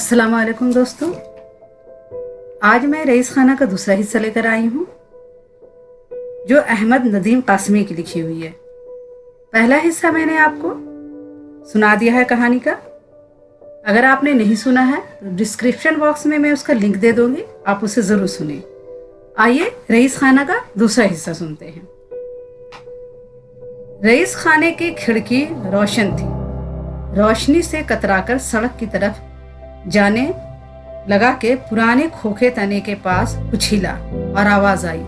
अस्सलाम वालेकुम दोस्तों। आज मैं रईस खाना का दूसरा हिस्सा लेकर आई हूँ जो अहमद नदीम कासमी की लिखी हुई है। पहला हिस्सा मैंने आपको सुना दिया है कहानी का। अगर आपने नहीं सुना है तो डिस्क्रिप्शन बॉक्स में मैं उसका लिंक दे दूंगी, आप उसे ज़रूर सुनें। आइए रईस खाना का दूसरा हिस्सा सुनते हैं। रईस खाने की खिड़की रोशन थी। रोशनी से कतराकर सड़क की तरफ जाने लगा के पुराने खोखे तने के पास कुछ हिला और आवाज आई,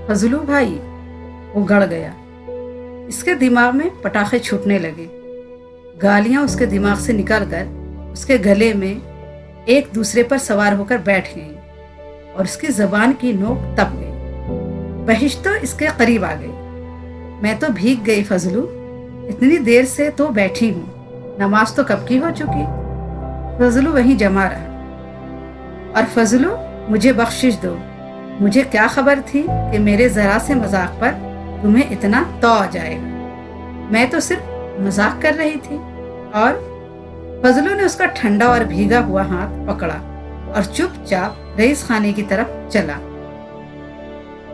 फजलू भाई। वो गड़ गया। इसके दिमाग में पटाखे छूटने लगे। गालियां उसके दिमाग से निकलकर उसके गले में एक दूसरे पर सवार होकर बैठ गईं और उसकी जबान की नोक तप गई। बहिश्त तो इसके करीब आ गई। मैं तो भीग गई फजलू, इतनी देर से तो बैठी हूँ, नमाज तो कब की हो चुकी। फजलू वहीं जमा रहा। और फजलू, मुझे बख्शिश दो, मुझे क्या खबर थी कि मेरे जरा से मजाक पर तुम्हें इतना तौ आ जाएगा। मैं तो सिर्फ मजाक कर रही थी। और फजलू ने उसका ठंडा और भीगा हुआ हाथ पकड़ा और चुपचाप रईस खाने की तरफ चला।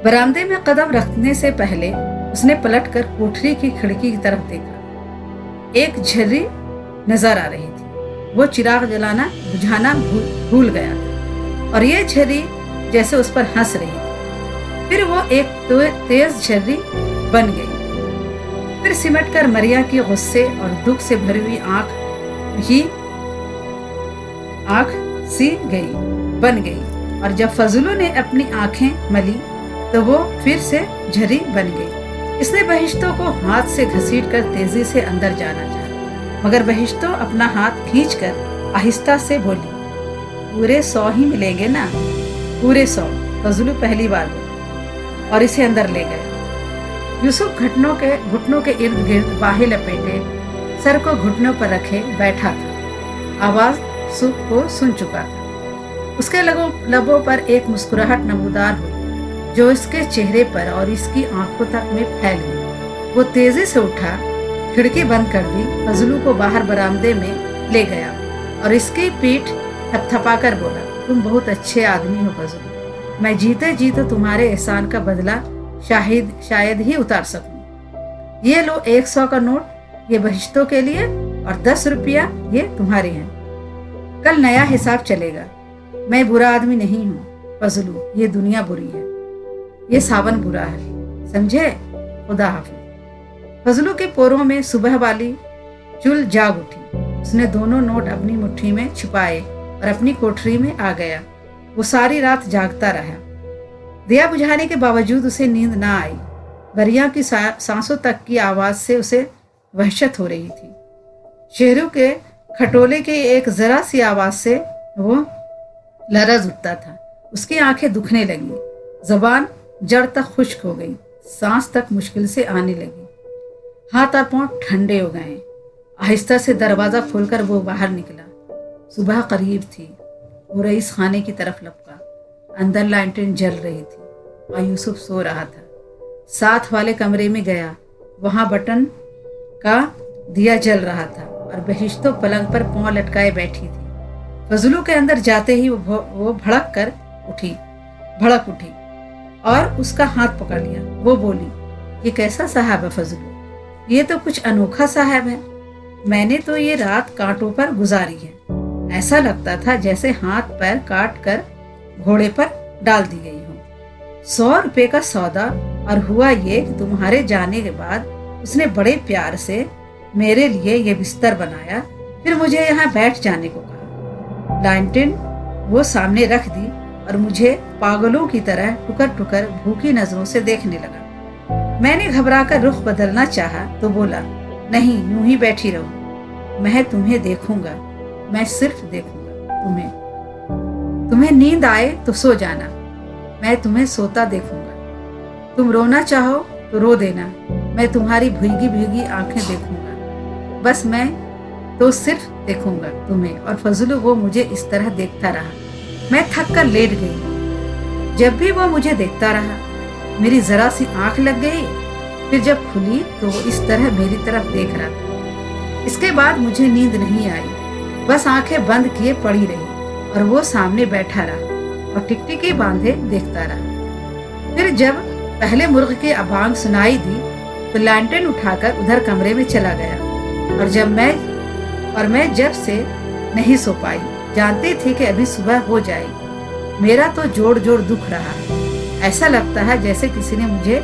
बरामदे में कदम रखने से पहले उसने पलटकर कोठरी की खिड़की की तरफ देखा। एक झर्री नजर आ रही थी। वो चिराग जलाना बुझाना भूल गया था और ये झर्री जैसे उस पर हंस रही थी। फिर वो एक तेज झर्री बन गई। फिर सिमट कर मरिया की गुस्से और दुख से भरी हुई आंख सी बन गई। और जब फजलू ने अपनी आंखें मली तो वो फिर से झर्री बन गई। इसने बहिश्तों को हाथ से घसीट कर तेजी से अंदर जाना चाहा, मगर बहिश्तो अपना हाथ खींचकर आहिस्ता से बोली, पूरे 100 ही मिलेंगे ना? पूरे 100। फजलू पहली बार बोली और इसे अंदर ले गए। यूसुफ घुटनों के इर्द गिर्द बाहें लपेटे, सर को घुटनों पर रखे बैठा था। आवाज को सुन चुका था। उसके लबों पर एक मुस्कुराहट नमूदार हुई जो इसके चेहरे पर और इसकी आंखों तक में फैल गई। वो तेजी से उठा, खिड़की बंद कर दी, फजलू को बाहर बरामदे में ले गया और इसकी पीठ थपथपाकर बोला, तुम बहुत अच्छे आदमी हो फजलू। मैं जीते जी तो तुम्हारे एहसान का बदला शायद ही उतार सकूं। ये लो 100 का नोट, ये बहिश्तों के लिए, और 10 रुपया ये तुम्हारे हैं। कल नया हिसाब चलेगा। मैं बुरा आदमी नहीं हूँ फजलू, ये दुनिया बुरी है, ये सावन बुरा है, समझे? खुदा हाफिज। फजलू के पोरों में सुबह वाली चुल जाग उठी। उसने दोनों नोट अपनी मुट्ठी में छुपाए और अपनी कोठरी में आ गया। वो सारी रात जागता रहा। दिया बुझाने के बावजूद उसे नींद ना आई। गरिया की सांसों तक की आवाज से उसे वहशत हो रही थी। शेरों के खटोले की एक जरा सी आवाज से वो लरज उठता था। उसकी आंखें दुखने लगी, जबान जड़ तक खुश्क हो गई, सांस तक मुश्किल से आने लगी, हाथ और पांव ठंडे हो गए। आहिस्ता से दरवाजा खोलकर वो बाहर निकला। सुबह करीब थी। वो रईस खाने की तरफ लपका। अंदर लैंटर्न जल रही थी और यूसुफ सो रहा था। साथ वाले कमरे में गया। वहां बटन का दिया जल रहा था और बहिश्तो पलंग पर पांव लटकाए बैठी थी। फजलू के अंदर जाते ही वो भड़क उठी और उसका हाथ पकड़ लिया। वो बोली, ये कैसा साहब है फजलू? ये तो कुछ अनोखा साहब है। मैंने तो ये रात कांटों पर गुजारी है। ऐसा लगता था जैसे हाथ पैर काट कर घोड़े पर डाल दी गई हो। 100 रुपए का सौदा। और हुआ ये कि तुम्हारे जाने के बाद उसने बड़े प्यार से मेरे लिए ये बिस्तर बनाया, फिर मुझे यहाँ बैठ जाने को कहा। लैंटर्न वो सामने रख दी और मुझे पागलों की तरह टुकर टुकर भूखी नजरों से देखने लगा। मैंने घबराकर रुख बदलना चाहा तो बोला, नहीं, यूं ही बैठी रहो, मैं तुम्हें देखूंगा, मैं सिर्फ देखूंगा तुम्हें नींद आए तो सो जाना, मैं तुम्हें सोता देखूंगा। तुम रोना चाहो तो रो देना, मैं तुम्हारी भीगी भीगी आंखें देखूंगा। बस मैं तो सिर्फ देखूंगा तुम्हें। और फजलू वो मुझे इस तरह देखता रहा। मैं थक कर लेट गई। जब भी वो मुझे देखता रहा, मेरी जरा सी आंख लग गई। फिर जब खुली तो वो इस तरह मेरी तरफ देख रहा था। इसके बाद मुझे नींद नहीं आई, बस आंखें बंद किए पड़ी रही। और वो सामने बैठा रहा और टिकटिकी बांधे देखता रहा। फिर जब पहले मुर्ग की आवाज़ सुनाई दी तो लैंटर्न उठाकर उधर कमरे में चला गया। और मैं जब से नहीं सो पाई, जानती थी कि अभी सुबह हो जाएगी। मेरा तो जोड़ जोड़ दुख रहा है। ऐसा लगता है जैसे किसी ने मुझे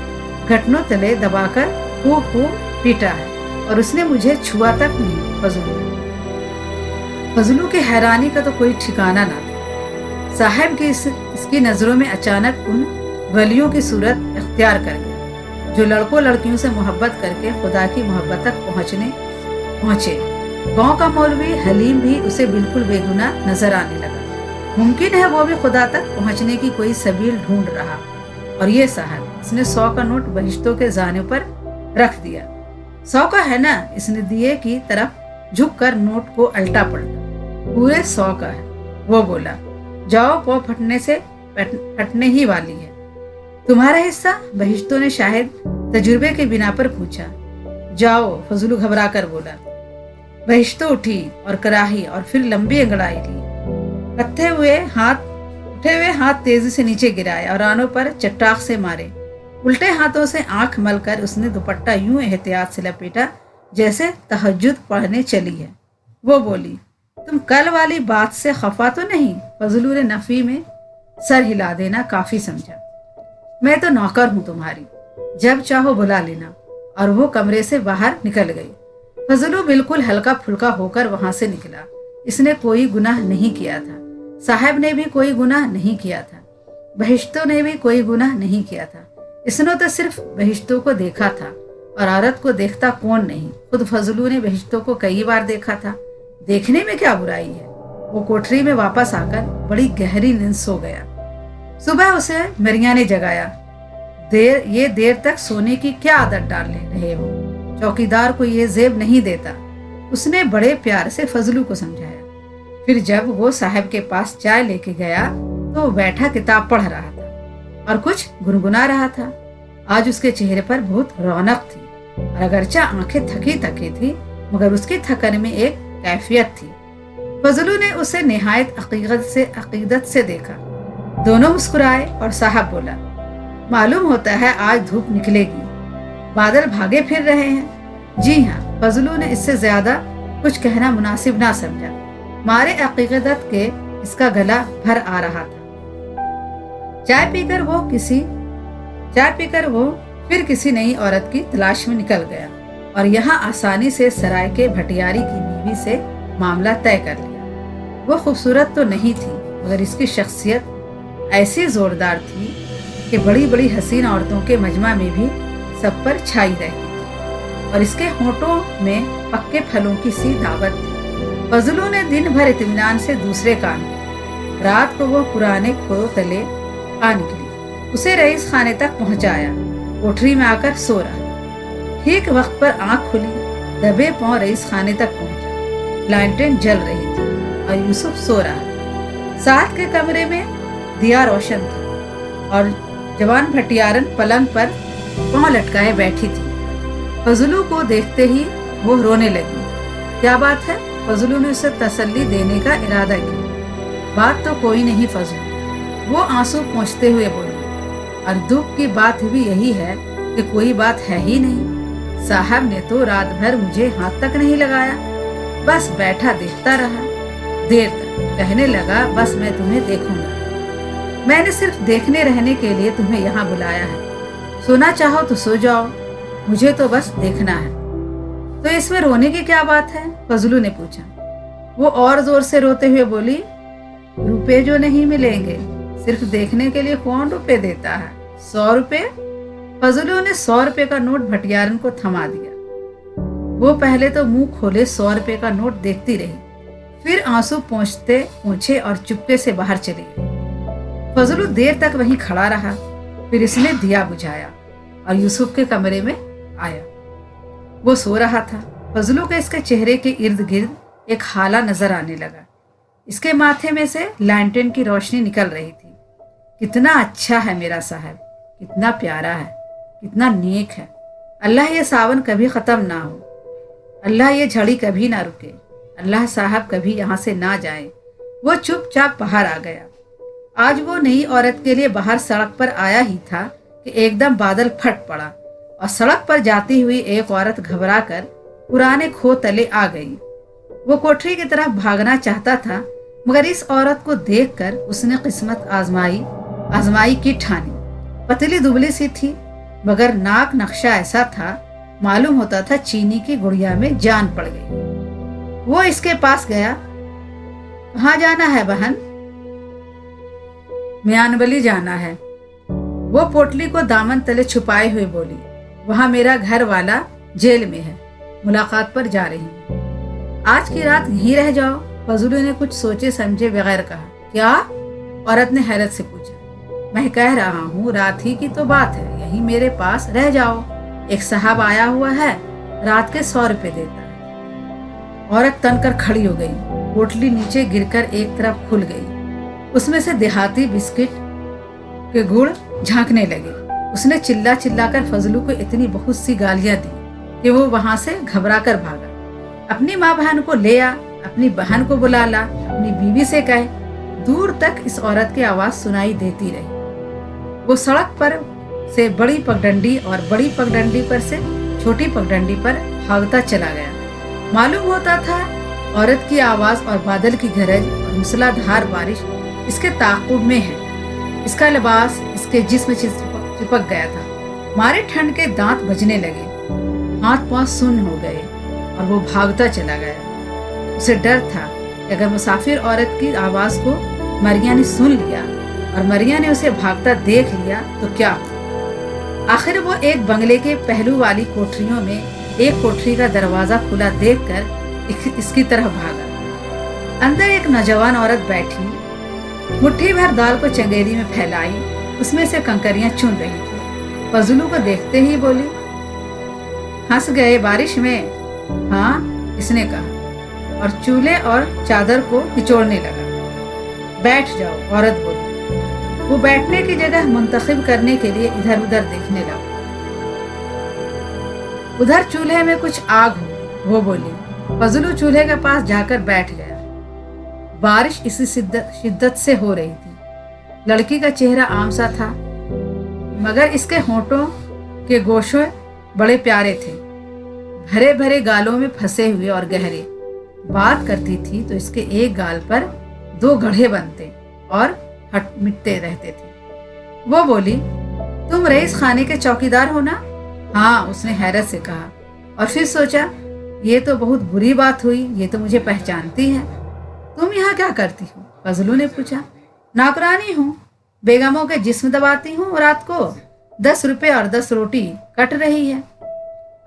घुटनों तले दबाकर खूब पीटा है और उसने मुझे छुआ तक नहीं। फजलू की हैरानी का तो कोई ठिकाना ना था। साहब की इसकी नजरों में अचानक उन वलियों की सूरत इख्तियार कर गया जो लड़कों लड़कियों से मोहब्बत करके खुदा की मोहब्बत तक पहुंचे। गांव का मौलवी हलीम भी उसे बिल्कुल बेगुनाह नजर आने लगा। मुमकिन है वो भी खुदा तक पहुंचने की कोई सबील ढूंढ रहा। और ये साहब, इसने 100 का नोट बहिश्तों के जाने पर रख दिया। 100 का है ना? इसने दिए की तरफ झुककर नोट को उल्टा पलटा। पूरे 100 का है, वो बोला। जाओ, पौ फटने ही वाली है। तुम्हारा हिस्सा? बहिश्तों ने शायद तजुर्बे के बिना पर पूछा। जाओ, फजलू घबरा कर बोला। बहिश्तों उठी और कराही और फिर लंबी अंगड़ाई ली। उठे हुए हाथ तेजी से नीचे गिराए और रानों पर चट्टाक से मारे। उल्टे हाथों से आंख मलकर उसने दुपट्टा यूं एहतियात से लपेटा जैसे तहज्जुद पढ़ने चली है। वो बोली, तुम कल वाली बात से खफा तो नहीं? फजलू ने नफी में सर हिला देना काफी समझा। मैं तो नौकर हूं तुम्हारी, जब चाहो बुला लेना। और वो कमरे से बाहर निकल गई। फजलू बिल्कुल हल्का फुल्का होकर वहां से निकला। इसने कोई गुनाह नहीं किया था। साहब ने भी कोई गुनाह नहीं किया था। बहिश्तों ने भी कोई गुनाह नहीं किया था। इसने तो सिर्फ बहिश्तों को देखा था, और औरत को देखता कौन नहीं। खुद फजलू ने बहिश्तों को कई बार देखा था। देखने में क्या बुराई है? वो कोठरी में वापस आकर बड़ी गहरी नींद सो गया। सुबह उसे मरिया ने जगाया। देर तक सोने की क्या आदत डाल रहे हो? चौकीदार को ये जेब नहीं देता, उसने बड़े प्यार से फजलू को समझाया। फिर जब वो साहब के पास चाय लेके गया तो वो बैठा किताब पढ़ रहा था और कुछ गुनगुना रहा था। आज उसके चेहरे पर बहुत रौनक थी और अगरचा आंखें थकी थी, मगर उसकी थकन में एक कैफियत थी। फजलू ने उसे निहायत अकीदत से देखा। दोनों मुस्कुराए और साहब बोला, मालूम होता है आज धूप निकलेगी, बादल भागे फिर रहे हैं। जी हाँ। फजलू ने इससे ज्यादा कुछ कहना मुनासिब ना समझा। मारे अकीदत के इसका गला भर आ रहा था। चाय पीकर वो फिर किसी नई औरत की तलाश में निकल गया और यहाँ आसानी से सराय के भटियारी की बीवी से मामला तय कर लिया। वो खूबसूरत तो नहीं थी, मगर इसकी शख्सियत ऐसी जोरदार थी कि बड़ी बड़ी हसीन औरतों के मजमा में भी सब पर छाई रहती थी और इसके होठों में पक्के फलों की सी दावत थी। फजलू ने दिन भर इत्मीनान से दूसरे काम किए। रात को वो पुराने खो तले आ निकली, उसे रईस खाने तक पहुंचाया। कोठरी में आकर सो रहा। ठीक वक्त पर आंख खुली, दबे पांव रईस खाने तक पहुंचा। लैंटर्न जल रही थी और यूसुफ सो रहा। साथ के कमरे में दिया रोशन था और जवान भटियारन पलंग पर पांव लटकाए बैठी थी। फजलू को देखते ही वो रोने लगी। क्या बात है? फजलू ने उसे तसल्ली देने का इरादा किया। बात तो कोई नहीं फजलू, वो आंसू पोंछते हुए बोली। और दुख की बात भी यही है कि कोई बात है ही नहीं। साहब ने तो रात भर मुझे हाथ तक नहीं लगाया, बस बैठा देखता रहा। देर तक कहने लगा, बस मैं तुम्हें देखूंगा। मैंने सिर्फ देखने रहने के लिए तुम्हें यहाँ बुलाया है। सोना चाहो तो सो जाओ, मुझे तो बस देखना है। तो इसमें रोने की क्या बात है? फजलू ने पूछा। वो और जोर से रोते हुए बोली, रुपए जो नहीं मिलेंगे, सिर्फ देखने के लिए कौन रुपए देता है? 100 रुपए। फजलू ने 100 रुपए का नोट भटियारन को थमा दिया। वो पहले तो मुंह खोले 100 रुपए का नोट देखती रही, फिर आंसू पोंछे और चुपके से बाहर चली गई। फजलू देर तक वहीं खड़ा रहा। फिर इसने दिया बुझाया और यूसुफ के कमरे में आया। वो सो रहा था। फजलू के इसके चेहरे के इर्द गिर्द एक हाला नजर आने लगा। इसके माथे में से लैंटर्न की रोशनी निकल रही थी। कितना अच्छा है मेरा साहब, कितना प्यारा है, कितना नेक है। अल्लाह ये सावन कभी खत्म ना हो, अल्लाह ये झड़ी कभी ना रुके, अल्लाह साहब कभी यहाँ से ना जाए, वो चुपचाप बाहर आ गया। आज वो नई औरत के लिए बाहर सड़क पर आया ही था कि एकदम बादल फट पड़ा और सड़क पर जाती हुई एक औरत घबरा कर पुराने खो तले आ गई। वो कोठरी की तरफ भागना चाहता था, मगर इस औरत को देखकर उसने किस्मत आजमाई की ठानी। पतली दुबली सी थी, मगर नाक नक्शा ऐसा था, मालूम होता था चीनी की गुड़िया में जान पड़ गई। वो इसके पास गया। कहाँ जाना है बहन? म्यानबली जाना है। वो पोटली को दामन तले छुपाए हुए बोली, वहां मेरा घर वाला जेल में है, मुलाकात पर जा रही हूँ। आज की रात यहीं रह जाओ। फजलू ने कुछ सोचे समझे बगैर कहा। क्या? औरत ने हैरत से पूछा। मैं कह रहा हूँ, रात ही की तो बात है, यहीं मेरे पास रह जाओ। एक साहब आया हुआ है, रात के 100 रुपए देता है। औरत तनकर खड़ी हो गई। पोटली नीचे गिरकर एक तरफ खुल गई। उसमें से देहाती बिस्किट के गुड़ झांकने लगे। उसने चिल्ला चिल्लाकर फजलू को इतनी बहुत सी गालियां दी कि वो वहां से घबरा कर भागा। अपनी माँ बहन को ले आ, अपनी बहन को बुला ला, अपनी बीवी से कहे। दूर तक इस औरत की आवाज सुनाई देती रही। वो सड़क पर से बड़ी पगडंडी और बड़ी पगडंडी पर से छोटी पगडंडी पर भागता चला गया। मालूम होता था औरत की आवाज और बादल की गरज और मूसलाधार बारिश इसके ताक़ुब में है। इसका लिबास इसके जिस्म चिपक गया था। मारे ठंड के दांत बजने लगे, हाथ पांव सुन्न हो गए और वो भागता चला गया। उसे डर था कि अगर मुसाफिर औरत की आवाज को मरिया ने सुन लिया और मरिया ने उसे भागता देख लिया तो क्या हो। आखिर वो एक बंगले के पहलू वाली कोठरियों में एक कोठरी का दरवाजा खुला देखकर इसकी तरफ भागा। अंदर एक नौजवान औरत बैठी, मुट्ठी भर दाल को चंगेरी में फैलाई, उसमें से कंकरियां चुन रही थी। फजलू को देखते ही बोली, हंस गए बारिश में? हाँ, इसने कहा और चूल्हे और चादर को निचोड़ने लगा। बैठ जाओ, औरत बोली। वो बैठने की जगह मुंतखब करने के लिए इधर उधर देखने लगा। उधर चूल्हे में कुछ आग हो, वो बोली। फजलू चूल्हे के पास जाकर बैठ गया। बारिश इसी शिद्दत से हो रही थी। लड़की का चेहरा आम सा था, मगर इसके होंठों के गोशे बड़े प्यारे थे, भरे भरे गालों में फंसे हुए और गहरे। बात करती थी तो इसके एक गाल पर 2 गड्ढे बनते और हट मिटते रहते थे। वो बोली, तुम रईस खाने के चौकीदार हो ना? हाँ, उसने हैरत से कहा और फिर सोचा, ये तो बहुत बुरी बात हुई, ये तो मुझे पहचानती है। तुम यहाँ क्या करती हो? फजलू ने पूछा। नौकरानी हूँ, बेगमों के जिस्म दबाती हूँ। रात को 10 रुपए और 10 रोटी कट रही है।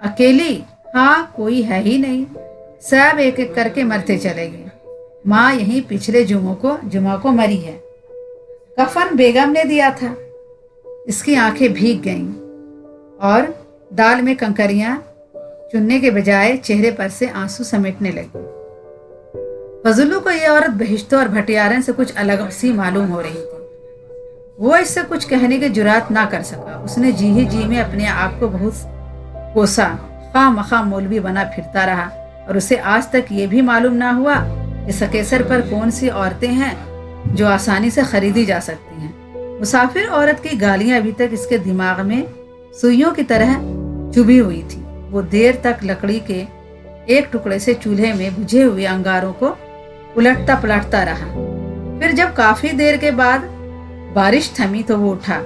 अकेली? हाँ, कोई है ही नहीं, सब एक एक करके मरते चले गए। माँ यहीं पिछले जुमा को मरी है। कफन बेगम ने दिया था। इसकी आंखें भीग गईं और दाल में कंकरियां चुनने के बजाय चेहरे पर से आंसू समेटने लगी। फजलू को यह औरत बहिश्तों और भटियारन से कुछ अलग सी मालूम हो रही थी। वो इससे कुछ कहने की जुरात ना कर सका। उसने जी ही जी में अपने आप को बहुत कोसा, खामखा मौलवी बना फिरता रहा और उसे आज तक ये भी मालूम ना हुआ कि सकेसर पर कौन सी औरतें हैं जो आसानी से खरीदी जा सकती हैं। मुसाफिर औरत की गालियां अभी तक इसके दिमाग में सुइयों की तरह चुभी हुई थी। वो देर तक लकड़ी के एक टुकड़े से चूल्हे में बुझे हुए अंगारों को उलटता पलटता रहा। फिर जब काफी देर के बाद बारिश थमी तो वो उठा।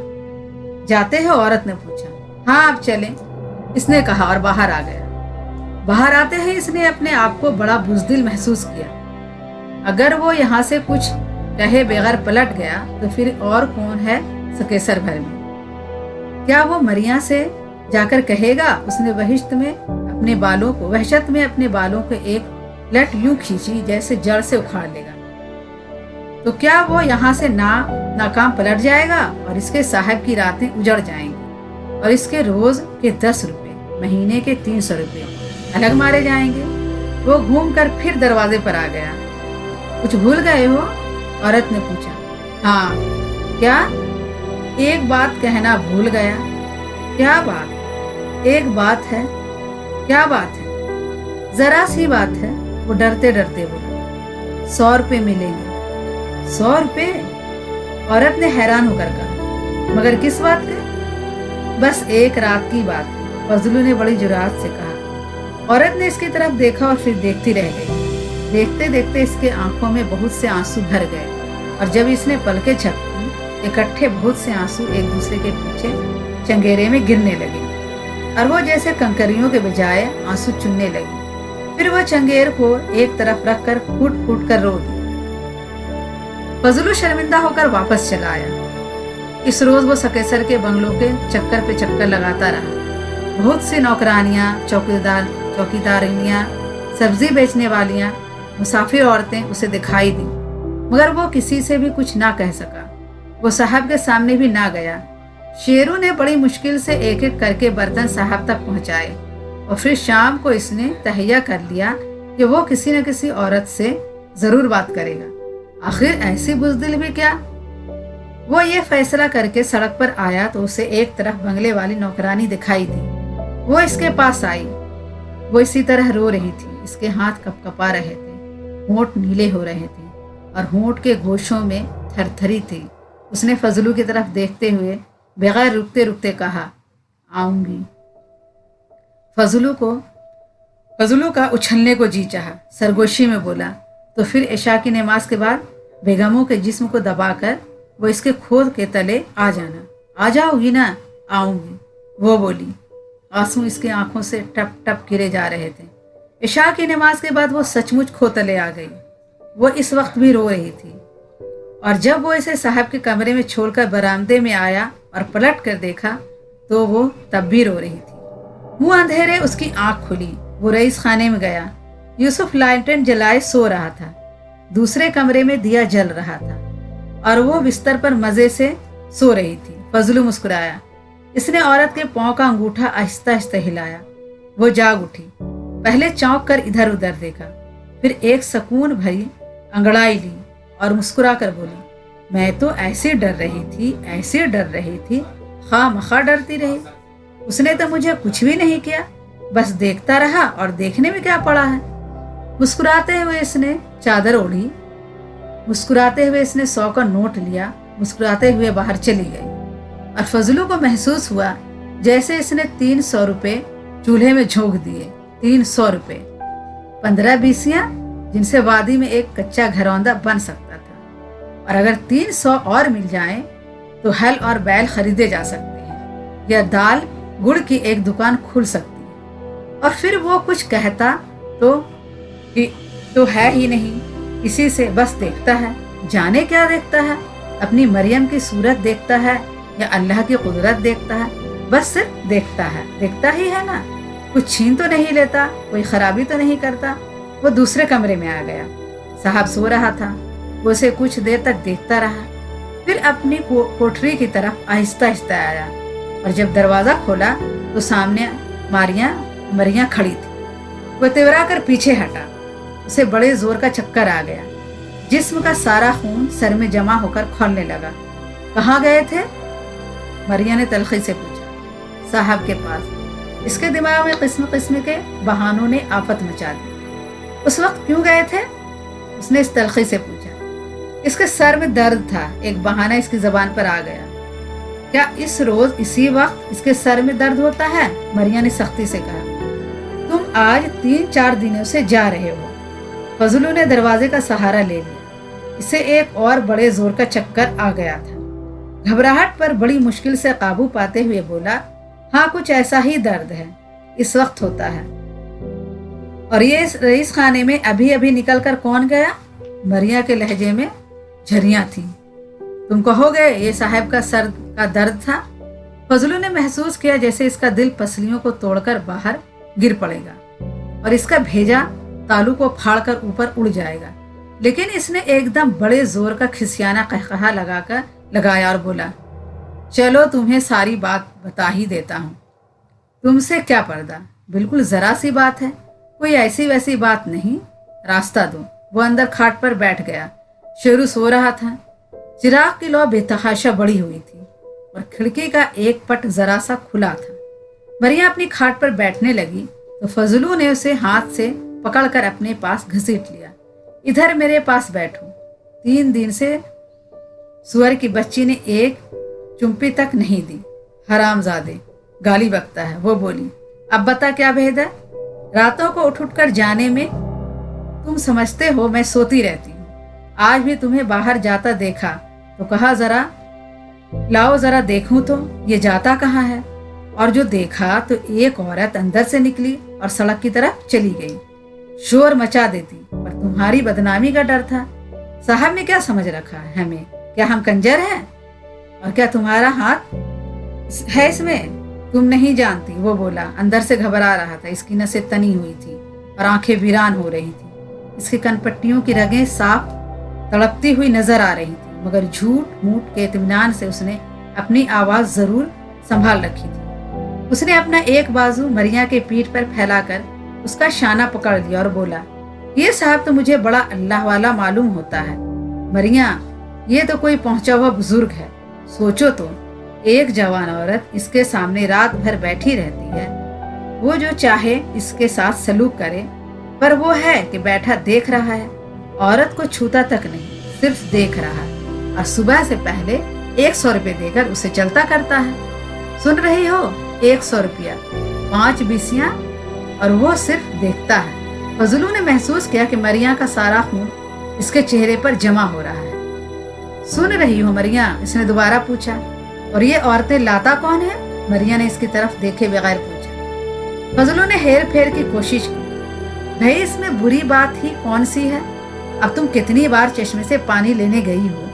जाते हैं? औरत ने पूछा। हाँ, अब चलें, इसने कहा और बाहर आ गया। बाहर आते ही इसने अपने आप को बड़ा बुज़दिल महसूस किया। अगर वो यहाँ से कुछ कहे बगैर पलट गया तो फिर और कौन है सकेसर भर में? क्या वो मरिया से जाकर कहेगा? उसने वहशत में अपने बालों को एक लट यूं खींची जैसे जड़ से उखाड़ लेगा। तो क्या वो यहाँ से नाकाम पलट जाएगा और इसके साहब की रातें उजड़ जाएंगी और इसके रोज के 10 रुपए, महीने के 300 रुपए अलग मारे जाएंगे। वो घूमकर फिर दरवाजे पर आ गया। कुछ भूल गए हो? औरत ने पूछा। हाँ। क्या? एक बात कहना भूल गया। क्या बात? एक बात है। क्या बात है? जरा सी बात है। वो डरते डरते बोला। 100 रुपए मिलेंगे। 100 रुपए? औरत ने हैरान होकर कहा। मगर किस बात का? बस एक रात की बात है, फजलू ने बड़ी जुरात से कहा। औरत ने इसकी तरफ देखा और फिर देखती रह गई। देखते देखते इसके आंखों में बहुत से आंसू भर गए और जब इसने पलकें झपकी, इकट्ठे बहुत से आंसू एक दूसरे के पीछे चंगेरे में गिरने लगे और वो जैसे कंकरियों के बजाय आंसू चुनने लगी। फिर वो चंगेर को एक तरफ रखकर फूट फूट कर रो दी। फजलू शर्मिंदा होकर वापस चला आया। इस रोज वो सकेसर के बंगलों के चक्कर पे चक्कर लगाता रहा। बहुत सी नौकरानियां, चौकीदारियां, सब्जी बेचने वालियां, मुसाफिर औरतें उसे दिखाई दी, मगर वो किसी से भी कुछ ना कह सका। वो साहब के सामने भी ना गया। शेरू ने बड़ी मुश्किल से एक एक करके बर्तन साहब तक पहुंचाए और फिर शाम को इसने तहैया कर लिया कि वो किसी न किसी औरत से जरूर बात करेगा। आखिर ऐसी बुज़दिल भी क्या। वो ये फैसला करके सड़क पर आया तो उसे एक तरफ बंगले वाली नौकरानी दिखाई दी। वो इसके पास आई। वो इसी तरह रो रही थी। इसके हाथ कपकपा रहे थे, होंठ नीले हो रहे थे और होंठ के गोशों में थरथरी थी। उसने फजलू की तरफ देखते हुए बगैर रुकते रुकते कहा, आऊंगी। फजलू का उछलने को जी चाहा। सरगोशी में बोला, तो फिर इशा की नमाज के बाद बेगमों के जिस्म को दबाकर वो इसके खोद के तले आ जाना। आ जाओगी ना? आऊंगी, वो बोली। आंसू इसकी आंखों से टप टप गिरे जा रहे थे। इशा की नमाज के बाद वो सचमुच खोतले आ गई। वो इस वक्त भी रो रही थी और जब वो इसे साहब के कमरे में छोड़कर बरामदे में आया और पलट कर देखा तो वो तब भी रो रही थी। मुंह अंधेरे उसकी आंख खुली। वो रईस खाने में गया। यूसुफ लालटेन जलाए सो रहा था। दूसरे कमरे में दिया जल रहा था और वो बिस्तर पर मजे से सो रही थी। फजलू मुस्कुराया। इसने औरत के पांव का अंगूठा आहिस्ता आहिस्ता हिलाया। वो जाग उठी। पहले चौंक कर इधर उधर देखा, फिर एक सुकून भरी अंगड़ाई ली और मुस्कुरा कर बोली, मैं तो ऐसे डर रही थी, खामखा डरती रही। उसने तो मुझे कुछ भी नहीं किया, बस देखता रहा और देखने में क्या पड़ा है। मुस्कुराते हुए इसने चादर ओढ़ी। मुस्कुराते हुए इसने 100 का नोट लिया। मुस्कुराते हुए बाहर चली गई और फजलू को महसूस हुआ जैसे इसने 300 रुपए चूल्हे में झोंक दिए। 300 रुपए, 15 बीसियां, जिनसे वादी में एक कच्चा घरौंदा बन सकता था। और अगर 300 और मिल जाएं तो हल और बैल खरीदे जा सकते हैं या दाल गुड़ की एक दुकान खुल सकती है। और फिर वो कुछ कहता तो है ही नहीं, किसी से बस देखता है। जाने क्या देखता है, अपनी मरियम की सूरत देखता है या अल्लाह की कुदरत देखता है। बस सिर्फ देखता ही है ना। कुछ छीन तो नहीं लेता, कोई खराबी तो नहीं करता। वो दूसरे कमरे में आ गया। साहब सो रहा था। वो उसे कुछ देर तक देखता रहा, फिर अपनी कोठरी की तरफ आहिस्ता आहिस्ता आया और जब दरवाजा खोला तो सामने मरिया खड़ी थी। वो तिवरा कर पीछे हटा। उसे बड़े जोर का चक्कर आ गया। जिस्म का सारा खून सर में जमा होकर खौलने लगा। कहाँ गए थे? मरिया ने तलखी से पूछा। साहब के पास। इसके दिमाग में किस्म किस्म के बहानों ने आफत मचा दी। उस वक्त क्यों गए थे? उसने इस तलखी से पूछा। इसके सर में दर्द था। एक बहाना इसकी जबान पर आ गया। क्या इस रोज इसी वक्त इसके सर में दर्द होता है? मरिया ने सख्ती से कहा। तुम आज 3-4 दिनों से जा रहे हो। फजलू ने दरवाजे का सहारा ले लिया। इसे एक और बड़े जोर का चक्कर आ गया था। घबराहट पर बड़ी मुश्किल से काबू पाते हुए बोला, हाँ, कुछ ऐसा ही दर्द है, इस वक्त होता है। और ये इस रईस खाने में अभी अभी निकल कर कौन गया? मरिया के लहजे में झरियां थी। तुम कहोगे ये साहब का सर का दर्द था। फजलू ने महसूस किया जैसे इसका दिल पसलियों को तोड़कर बाहर गिर पड़ेगा और इसका भेजा तालू को फाड़कर ऊपर उड़ जाएगा। लेकिन इसने एकदम बड़े जोर का खिसियाना कहकहा लगाया और बोला, चलो तुम्हें सारी बात बता ही देता हूँ। तुमसे क्या पर्दा, बिल्कुल जरा सी बात है, कोई ऐसी वैसी बात नहीं। रास्ता दो। वो अंदर खाट पर बैठ गया। शेरू सो रहा था। चिराग की लौ बेतहाशा बड़ी हुई थी और खिड़की का एक पट जरा सा खुला था। मरिया अपनी खाट पर बैठने लगी तो फजलू ने उसे हाथ से पकड़कर अपने पास घसीट लिया। इधर मेरे पास बैठो। 3 दिन से सुअर की बच्ची ने एक चुम्पी तक नहीं दी। हरामजादे, गाली बकता है। वो बोली, अब बता क्या भेद है? रातों को उठ कर जाने में तुम समझते हो मैं सोती रहती हूँ। आज भी तुम्हें बाहर जाता देखा तो कहा जरा लाओ जरा देखूं तो ये जाता कहाँ है। और जो देखा तो एक औरत अंदर से निकली और सड़क की तरफ चली गई। शोर मचा देती, पर तुम्हारी बदनामी का डर था। साहब ने क्या समझ रखा है हमें? क्या हम कंजर हैं? और क्या तुम्हारा हाथ है इसमें? तुम नहीं जानती, वो बोला। अंदर से घबरा रहा था। इसकी नसें तनी हुई थी और आंखें वीरान हो रही थी। इसकी कनपट्टियों की रगें साफ तड़पती हुई नजर आ रही थी, मगर झूठ मूठ के इत्मीनान से उसने अपनी आवाज जरूर संभाल रखी थी। उसने अपना एक बाजू मरिया के पीठ पर फैलाकर उसका शाना पकड़ लिया और बोला, ये साहब तो मुझे बड़ा अल्लाह वाला मालूम होता है। मरिया, ये तो कोई पहुंचा हुआ बुजुर्ग है। सोचो तो, एक जवान औरत इसके सामने रात भर बैठी रहती है। वो जो चाहे इसके साथ सलूक करे, पर वो है कि बैठा देख रहा है। औरत को छूता तक नहीं, सिर्फ देख रहा है। और सुबह से पहले 100 रुपये देकर उसे चलता करता है। सुन रही हो? 100 रुपया, 5 बीसियां, और वो सिर्फ देखता है। फजलू ने महसूस किया कि मरिया का सारा खून इसके चेहरे पर जमा हो रहा है। सुन रही हो मरिया? इसने दोबारा पूछा। और ये औरतें लाता कौन है? मरिया ने इसकी तरफ देखे बगैर पूछा। फजलू ने हेर फेर की कोशिश की। भाई, इसमें बुरी बात ही कौन सी है? अब तुम कितनी बार चश्मे से पानी लेने गई हो,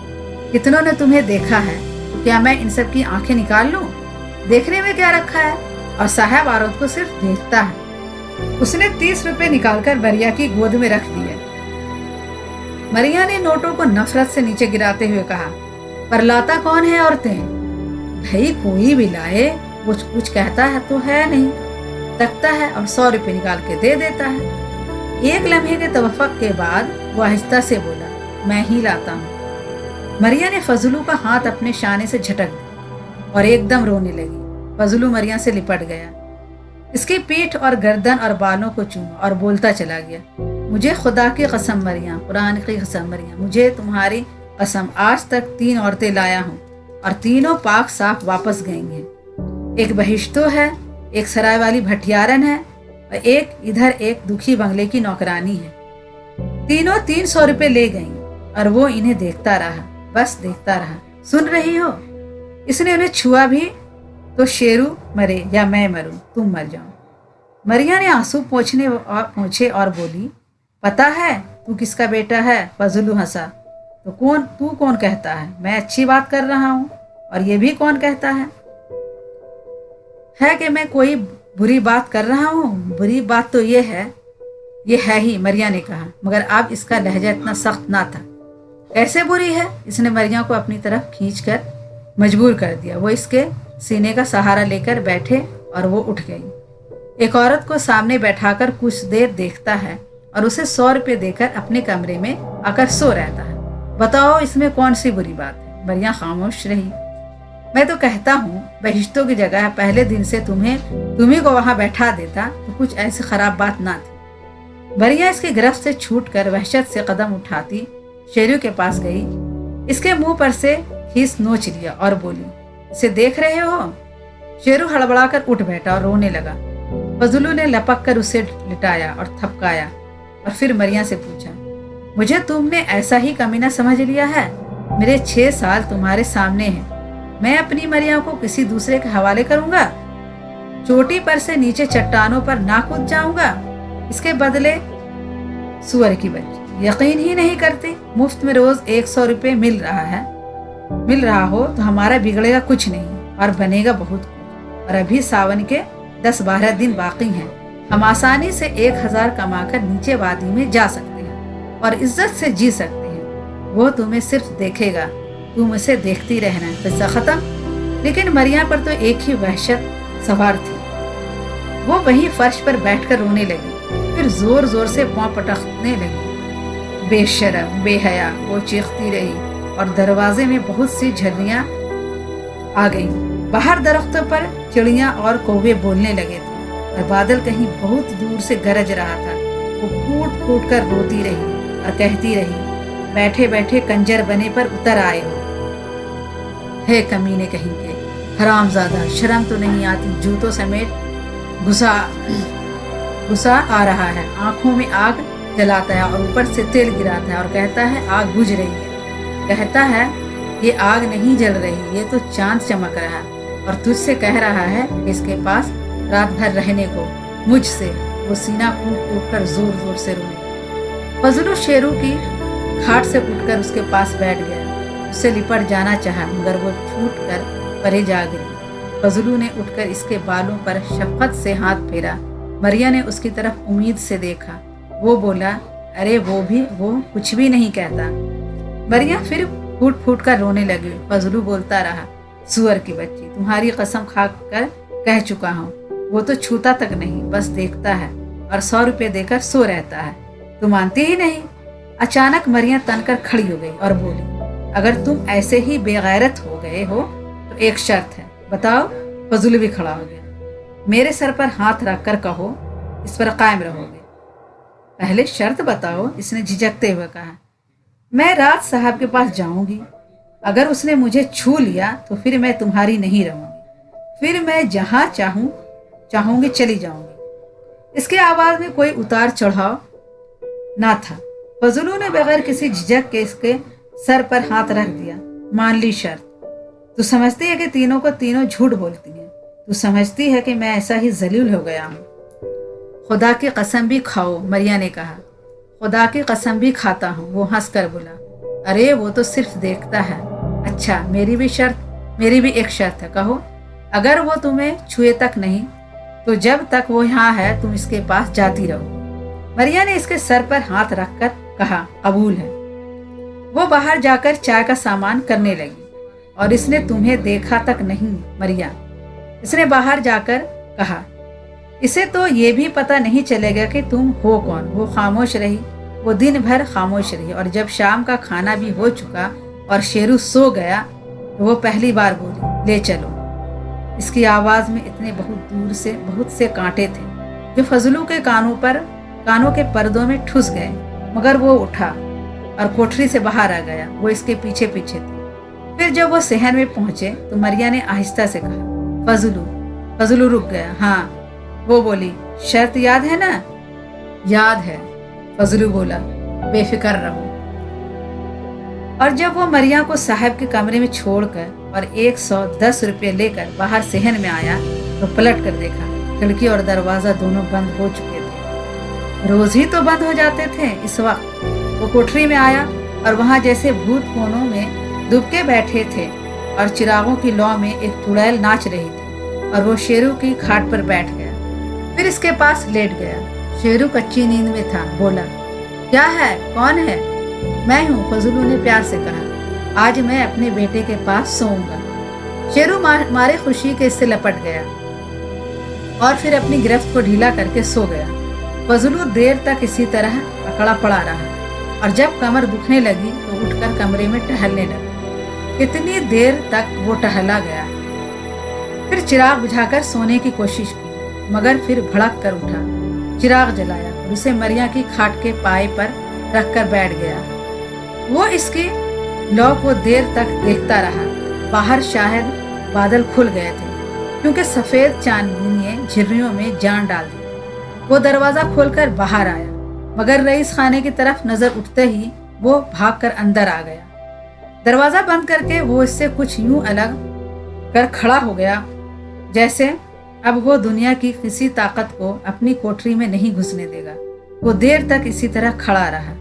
कितनों ने तुम्हें देखा है। तो क्या मैं इन सब की आंखें निकाल लूं? देखने में क्या रखा है? और साहब औरत को सिर्फ देखता है। उसने 30 रुपए निकालकर मरिया की गोद में रख दिए। मरिया ने नोटों को नफरत से नीचे गिराते हुए कहा, पर लाता कौन है औरतें? भाई, कोई भी लाए, वो कुछ कहता है तो है नहीं, तकता है और 100 रुपए निकाल के दे देता है। एक लम्हे के तवफ़्फ़ुक़ के बाद वो आहिस्ता से बोला, मैं ही लाता हूँ। मरिया ने फजलू का हाथ अपने शाने से झटक दिया और एकदम रोने लगी। फजलू मरिया से लिपट गया, इसकी पीठ और गर्दन और बालों को चूमा और बोलता चला गया, मुझे खुदा की कसम मरिया, कुरान की कसम मरिया, मुझे तुम्हारी कसम, आज तक 3 औरतें लाया हूँ और तीनों पाक साफ वापस गई हैं। एक बहिश्तो है, एक सराय वाली भटियारन है और एक इधर एक दुखी बंगले की नौकरानी है। तीनों 300 रुपए ले गईं और वो इन्हें देखता रहा, बस देखता रहा। सुन रही हो? इसने उन्हें छुआ भी तो शेरू मरे या मैं मरूं, तुम मर जाओ। मरिया ने आंसू पोंछे और बोली, पता है तू किसका बेटा है? फजलू हंसा। तो तू कौन कहता है? मैं अच्छी बात कर रहा हूँ। और ये भी कौन कहता है कि मैं कोई बुरी बात कर रहा हूँ? बुरी बात तो ये है ही, मरिया ने कहा, मगर अब इसका लहजा इतना सख्त ना था। कैसे बुरी है? इसने मरिया को अपनी तरफ खींचकर मजबूर कर दिया। वो इसके सीने का सहारा लेकर बैठे और वो उठ गई। एक औरत को सामने बैठाकर कुछ देर देखता है और उसे 100 रुपये देकर अपने कमरे में आकर सो रहता है। बताओ, इसमें कौन सी बुरी बात है? मरिया खामोश रही। मैं तो कहता हूँ बहिश्तों की जगह पहले दिन से तुम्ही को वहां बैठा देता तो कुछ ऐसी खराब बात ना थी। मरिया इसकी गिरफ्त से छूटकर वहशत से कदम उठाती शेरू के पास गई, इसके मुंह पर से खीस नोच लिया और बोली, इसे देख रहे हो? शेरू हड़बड़ाकर उठ बैठा और रोने लगा। फजलू ने लपक कर उसे लिटाया और थपकाया और फिर मरिया से पूछा, मुझे तुमने ऐसा ही कमीना समझ लिया है? मेरे 6 साल तुम्हारे सामने हैं। मैं अपनी मरिया को किसी दूसरे के हवाले करूंगा? चोटी पर से नीचे चट्टानों पर ना कूद जाऊंगा? इसके बदले सुअर की बच्ची, यकीन ही नहीं करती। मुफ्त में रोज 100 रुपये मिल रहा हो तो हमारा बिगड़ेगा कुछ नहीं और बनेगा बहुत कुछ। और अभी सावन के 10-12 दिन बाकी हैं। हम आसानी से 1000 कमाकर नीचे वादी में जा सकते हैं और इज्जत से जी सकते हैं। वो तुम्हें सिर्फ देखेगा, तुम उसे देखती रहना, किस्सा खत्म। लेकिन मरिया पर तो एक ही वहशत सवार थी। वो वहीं फर्श पर बैठकर रोने लगी, फिर जोर जोर से पांव पटकने लगी। बेशरम, बेहया, वो चीखती रही और दरवाजे में बहुत सी झर्रियां आ गईं। बाहर दरख्तों पर चिड़ियां और कौवे बोलने लगे थे और बादल कहीं बहुत दूर से गरज रहा था। वो फूट फूट कर रोती रही और कहती रही, बैठे बैठे कंजर बने पर उतर आए हो। है कमीने कहीं के, हरामजादा, शर्म तो नहीं आती, जूतों समेत घुसा घुसा आ रहा है, आंखों में आग जलाता है और ऊपर से तेल गिराता है और कहता है आग बुझ रही है। कहता है ये आग नहीं जल रही, ये तो चांद चमक रहा है और तुझसे कह रहा है कि इसके पास रात भर रहने को। मुझसे वो सीना कूट कूट कर जोर जोर से रोने। फजलू शेरू की खाट से उठकर उसके पास बैठ गया। उससे लिपट जाना चाहा मगर वो छूट कर परे जा गिरी। फजलू ने उठकर इसके बालों पर शफकत से हाथ फेरा। मरिया ने उसकी तरफ उम्मीद से देखा। वो बोला, अरे वो कुछ भी नहीं कहता। मरिया फिर फूट फूट कर रोने लगी। फजलू बोलता रहा, सुअर की बच्ची, तुम्हारी कसम खा कर कह चुका हूँ, वो तो छूता तक नहीं, बस देखता है और 100 रुपये देकर सो रहता है। तू मानती ही नहीं। अचानक मरिया तनकर खड़ी हो गई और बोली, अगर तुम ऐसे ही बेगैरत हो गए हो तो एक शर्त है, बताओ। फजलू भी खड़ा हो गया। मेरे सर पर हाथ रख कर कहो, इस पर कायम रहोगे। पहले शर्त बताओ, इसने झिझकते हुए कहा। मैं रात साहब के पास जाऊंगी, अगर उसने मुझे छू लिया तो फिर मैं तुम्हारी नहीं रहूंगी, फिर मैं जहां चाहूंगी चली जाऊंगी। इसके आवाज में कोई उतार चढ़ाव ना था। फजलू ने बगैर किसी झिझक के इसके सर पर हाथ रख दिया। मान ली शर्त। तू समझती है कि तीनों को तीनों झूठ बोलती हैं। तू समझती है कि मैं ऐसा ही जलील हो गया हूँ। खुदा की कसम भी खाओ, मरिया ने कहा। खुदा की कसम भी खाता हूँ, वो हंस कर बोला। अरे वो तो सिर्फ देखता है। अच्छा, मेरी भी एक शर्त है, कहो। अगर वो तुम्हें छुए तक नहीं तो जब तक वो यहाँ है तुम इसके पास जाती रहो। मरिया ने इसके सर पर हाथ रखकर कहा, कबूल है। वो बाहर जाकर चाय का सामान करने लगी। और इसने तुम्हें देखा तक नहीं मरिया, इसने बाहर जाकर कहा। इसे तो ये भी पता नहीं चलेगा कि तुम हो कौन। वो खामोश रही। वो दिन भर खामोश रही और जब शाम का खाना भी हो चुका और शेरू सो गया तो वो पहली बार बोली, ले चलो। इसकी आवाज में इतने बहुत से कांटे थे जो फजलू के कानों के पर्दों में ठुस गए। मगर वो उठा और कोठरी से बाहर आ गया। वो इसके पीछे पीछे थी। फिर जब वो सहन में पहुंचे तो मरिया ने आहिस्ता से कहा, फजलू रुक गया। हाँ, वो बोली, शर्त याद है ना? याद है, फजलू बोला, बेफिक्र रहो। और जब वो मरिया को साहब के कमरे में छोड़कर और 110 रुपये लेकर बाहर सहन में आया तो पलट कर देखा, खिड़की और दरवाजा दोनों बंद हो चुके थे। रोज ही तो बंद हो जाते थे। इस वक्त वो कोठरी में आया और वहां जैसे भूत कोनों में दुबके बैठे थे और चिरागों की लौ में एक चुड़ैल नाच रही थी। और वो शेरू की खाट पर बैठ गया, फिर इसके पास लेट गया। शेरू कच्ची नींद में था। बोला, क्या है, कौन है? मैं हूँ, फजलू ने प्यार से कहा। आज मैं अपने बेटे के पास सोऊंगा। शेरू मारे खुशी के इससे लपट गया और फिर अपनी गिरफ्त को ढीला करके सो गया। फजलू देर तक इसी तरह अकड़ा पड़ा रहा और जब कमर दुखने लगी तो उठकर कमरे में टहलने लगा। कितनी देर तक वो टहला गया। फिर चिराग बुझाकर सोने की कोशिश की मगर फिर भड़क कर उठा। चिराग जलाया और उसे मरिया की खाट के पाए पर रखकर बैठ गया। वो इसकी लौ को देर तक देखता रहा। बाहर शायद बादल खुल गए थे क्योंकि सफेद चांदनी ने झिर्रियों में जान डाल दी। वो दरवाजा खोलकर बाहर आया मगर रईस खाने की तरफ नजर उठते ही वो भागकर अंदर आ गया। दरवाजा बंद करके वो इससे कुछ यूं अलग कर खड़ा हो गया जैसे अब वो दुनिया की किसी ताकत को अपनी कोठरी में नहीं घुसने देगा। वो देर तक इसी तरह खड़ा रहा,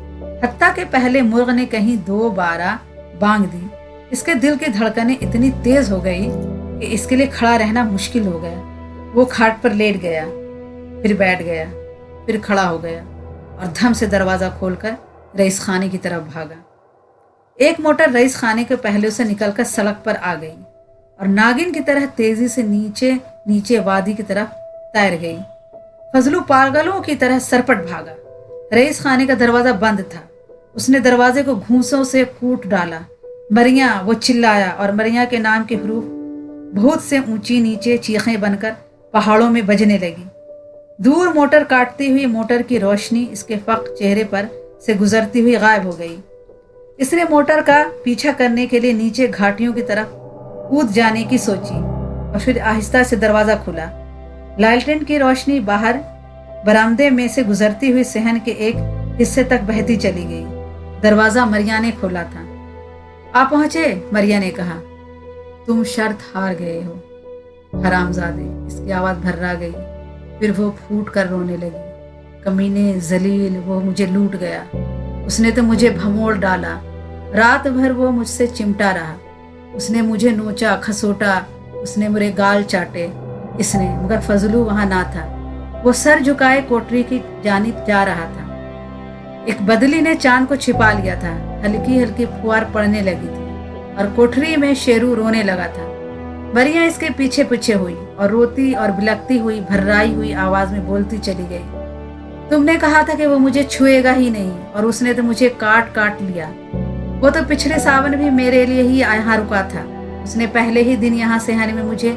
हत्ता के पहले मुर्ग ने कहीं 2 बार बांग दी। इसके दिल की धड़कनें इतनी तेज हो गई कि इसके लिए खड़ा रहना मुश्किल हो गया। वो खाट पर लेट गया, फिर बैठ गया, फिर खड़ा हो गया और धम से दरवाजा खोलकर रईस खाने की तरफ भागा। एक मोटर रईस खाने के पहले से निकलकर सड़क पर आ गई और नागिन की तरह तेजी से नीचे वादी की तरफ तैर गई। फजलू पागलों की तरह सरपट भागा। रईस खाने का दरवाजा बंद था। उसने दरवाजे को घूंसों से कूट डाला। मरिया, वो चिल्लाया और मरिया के नाम के हरूफ बहुत से ऊंची नीचे चीखें बनकर पहाड़ों में बजने लगी। दूर मोटर काटती हुई मोटर की रोशनी इसके फक चेहरे पर से गुजरती हुई गायब हो गई। इसने मोटर का पीछा करने के लिए नीचे घाटियों की तरफ कूद जाने की सोची और फिर आहिस्ता से दरवाजा खुला। लालटेन की रोशनी बाहर बरामदे में से गुजरती हुई सहन के एक हिस्से तक बहती चली गई। दरवाजा मरिया ने खोला था। आप पहुंचे, मरिया ने कहा। तुम शर्त हार गए हो हरामजादे, इसकी आवाज भर्रा गई। फिर वो फूट कर रोने लगी। कमीने, जलील, वो मुझे लूट गया। उसने तो मुझे भमोड़ डाला। रात भर वो मुझसे चिमटा रहा। उसने मुझे नोचा, खसोटा, उसने मेरे गाल चाटे। इसने, मगर फजलू वहां ना था। वो सर झुकाए कोठरी की जानिब जा रहा था। एक बदली ने चांद को छिपा लिया था। हल्की हल्की फुहार पड़ने लगी थी और कोठरी में शेरू रोने लगा था। मरिया इसके पीछे पीछे हुई और रोती और बिलखती हुई भर्राई हुई आवाज में बोलती चली गई। तुमने कहा था कि वो मुझे छुएगा ही नहीं और उसने तो मुझे काट काट लिया। वो तो पिछले सावन भी मेरे लिए ही यहाँ रुका था। उसने पहले ही दिन यहाँ सेहानी में मुझे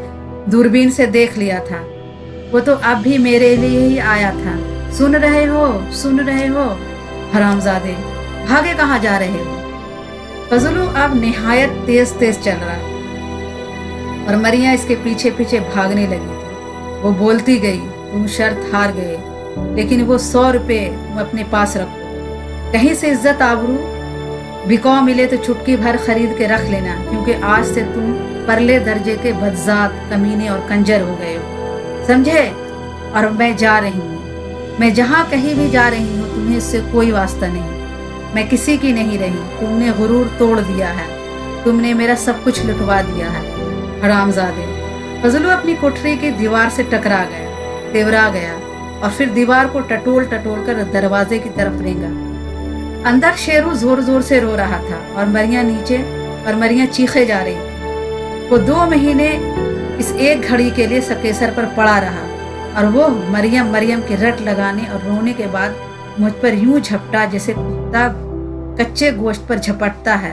दूरबीन से देख लिया था। वो तो अब भी मेरे लिए ही आया था। सुन रहे हो, सुन रहे हो हरामजादे, भागे कहाँ जा रहे हो? फजलू अब निहायत तेज तेज चल रहा और मरिया इसके पीछे पीछे भागने लगी थी। वो बोलती गई, तुम शर्त हार गए, लेकिन वो 100 रुपये तुम अपने पास रखो। कहीं से इज्जत आबरू बिकाऊ मिले तो चुटकी भर खरीद के रख लेना, क्योंकि आज से तुम परले दर्जे के बदजात, कमीने और कंजर हो गए हो, समझे? और मैं जा रही हूँ। मैं जहाँ कहीं भी जा रही हूँ, तुम्हें इससे कोई वास्ता नहीं। मैं किसी की नहीं रही। तुमने गुरूर तोड़ दिया है। तुमने मेरा सब कुछ लुटवा दिया है हरामजादे। फजलू अपनी कोठरी की दीवार से टकरा गया, तेवरा गया और फिर दीवार को टटोल टटोल कर दरवाजे की तरफ रेंगा। अंदर शेरू जोर जोर से रो रहा था और मरिया चीखे जा रही थी। वो 2 महीने इस एक घड़ी के लिए सकेसर पर पड़ा रहा और वो मरियम की रट लगाने और रोने के बाद मुझ पर यूं झपटा जैसे कुत्ता कच्चे गोश्त पर झपटता है।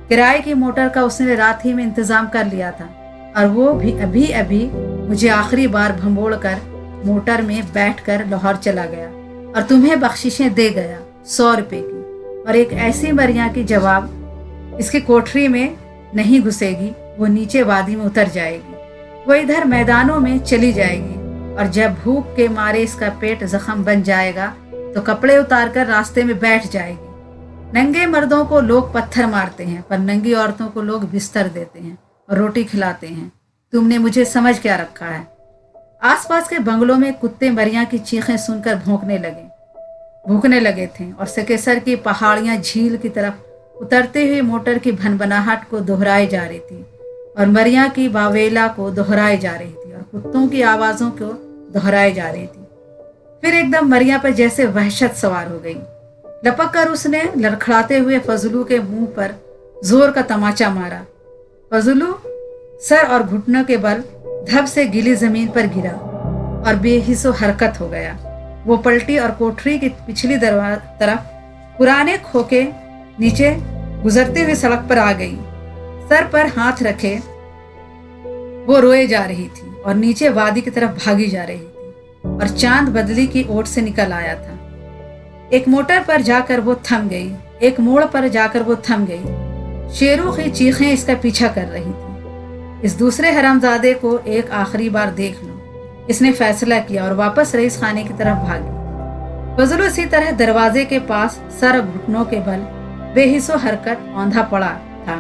किराए की मोटर का उसने रात ही में इंतजाम कर लिया था और वो भी अभी अभी मुझे आखिरी बार भंबोड़ कर मोटर में बैठकर लाहौर चला गया और तुम्हें बख्शिशें दे गया 100 रुपए की। और एक ऐसी मरिया की जवाब इसकी कोठरी में नहीं घुसेगी। वो नीचे वादी में उतर जाएगी। वो इधर मैदानों में चली जाएगी और जब भूख के मारे इसका पेट जख्म बन जाएगा तो कपड़े उतारकर रास्ते में बैठ जाएगी। नंगे मर्दों को लोग पत्थर मारते हैं, पर नंगी औरतों को लोग बिस्तर देते हैं और रोटी खिलाते हैं। तुमने मुझे समझ क्या रखा है? आसपास के बंगलों में कुत्ते मरिया की चीखें सुनकर भूखने लगे थे और सकेसर की पहाड़ियां झील की तरफ उतरते हुए मोटर की भनभनाहट को दोहराई जा रही थी और मरिया की बावेला को दोहराई जा रही थी और कुत्तों की आवाजों को दोहराई जा रही थी। फिर एकदम मरिया पर जैसे वहशत सवार हो गई। लपक कर उसने लड़खड़ाते हुए फजलू के मुंह पर जोर का तमाचा मारा। फजलू सर और घुटनों के बल धब से गीली जमीन पर गिरा और बेहिसो हरकत हो गया। वो पलटी और कोठरी की पिछली तरफ पुराने खोके नीचे गुजरते हुए सड़क पर आ गई। सर पर हाथ रखे वो रोए जा रही थी और नीचे वादी की तरफ भागी जा रही थी और चांद बदली की ओट से निकल आया था। एक मोटर पर जाकर वो थम गई। एक मोड़ पर जाकर वो थम गई। शेरों की चीखें इसका पीछा कर रही थी। इस दूसरे हरामजादे को एक आखिरी बार देख लो, इसने फैसला किया और वापस रईस खाने की तरफ भागी। फजल इसी तरह दरवाजे के पास सर घुटनों के बल बेहिसो हरकत औंधा पड़ा था।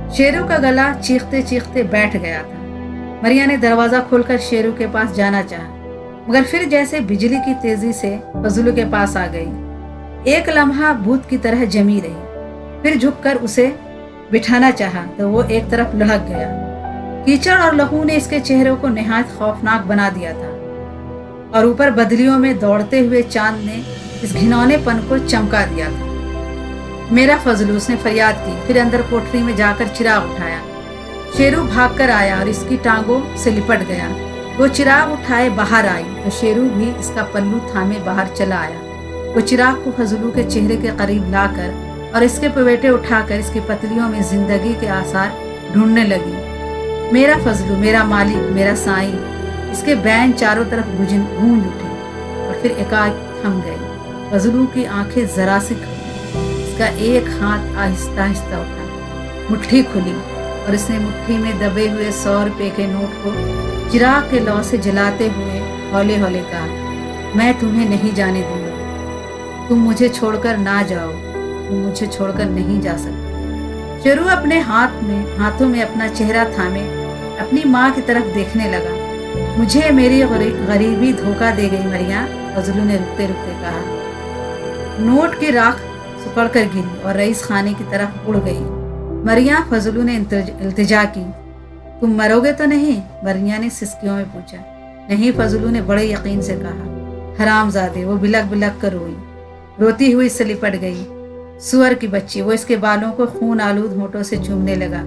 शेरू का गला चीखते चीखते बैठ गया था। मरिया ने दरवाजा खोलकर शेरू के पास जाना चाहा, मगर फिर जैसे बिजली की तेजी से फजलू के पास आ गई। एक लम्हा भूत की तरह जमी रही, फिर झुककर उसे बिठाना चाहा तो वो एक तरफ लुढ़क गया। कीचड़ और लहू ने इसके चेहरे को निहायत खौफनाक बना दिया था और ऊपर बदलियों में दौड़ते हुए चांद ने इस घिनौनेपन को चमका दिया था। मेरा फजलू, उसने फरियाद की। फिर अंदर कोठरी में जाकर चिराग उठाया। शेरू भागकर आया और इसकी टांगों से लिपट गया। वो चिराग उठाए बाहर आई तो शेरू भी इसका पल्लू थामे बाहर चला आया। वो चिराग को फजलू के चेहरे के करीब लाकर और इसके पवेटे उठाकर इसकी पतलियों में जिंदगी के आसार ढूंढने लगी। मेरा फजलू, मेरा मालिक, मेरा साईं। इसके बैन चारों तरफ गूंज उठे और फिर एकाएक थम गई। फजलू की आंखें जरा सी खुली। उसका एक हाथ आहिस्ता आहिस्ता उठा, मुट्ठी खुली और उसने मुट्ठी में दबे हुए 100 रुपए के नोट को चिराग के लौ से जलाते हुए हौले हौले कहा, मैं तुम्हें नहीं जाने दूंगा, तुम मुझे छोड़कर ना जाओ, तुम मुझे छोड़कर नहीं जा सकते। शेरू अपने हाथों में अपना चेहरा थामे अपनी माँ की तरफ देखने लगा। मुझे मेरी गरीबी धोखा दे गई मरिया, फजलू ने रुकते रुकते कहा। नोट की राख सुकड़ कर गिरी और रईस खाने की तरफ उड़ गई। मरिया, फजलू ने इल्तिजा की, तुम मरोगे तो नहीं? मरिया ने सिसकियों में पूछा। नहीं, फजलू ने बड़े यकीन से कहा। हरामजादे, वो बिलक बिलक कर रोई, रोती हुई से लिपट गई। सुअर की बच्ची, वो इसके बालों को खून आलूद होठों से चूमने लगा।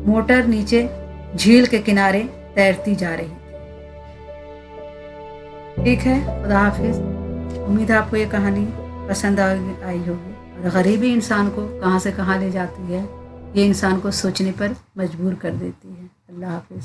मोटर नीचे झील के किनारे तैरती जा रही। ठीक है, खुदा हाफिज। उम्मीद है आपको ये कहानी पसंद आई होगी। और गरीबी इंसान को कहाँ से कहाँ ले जाती है, ये इंसान को सोचने पर मजबूर कर देती है। अल्लाह हाफिज।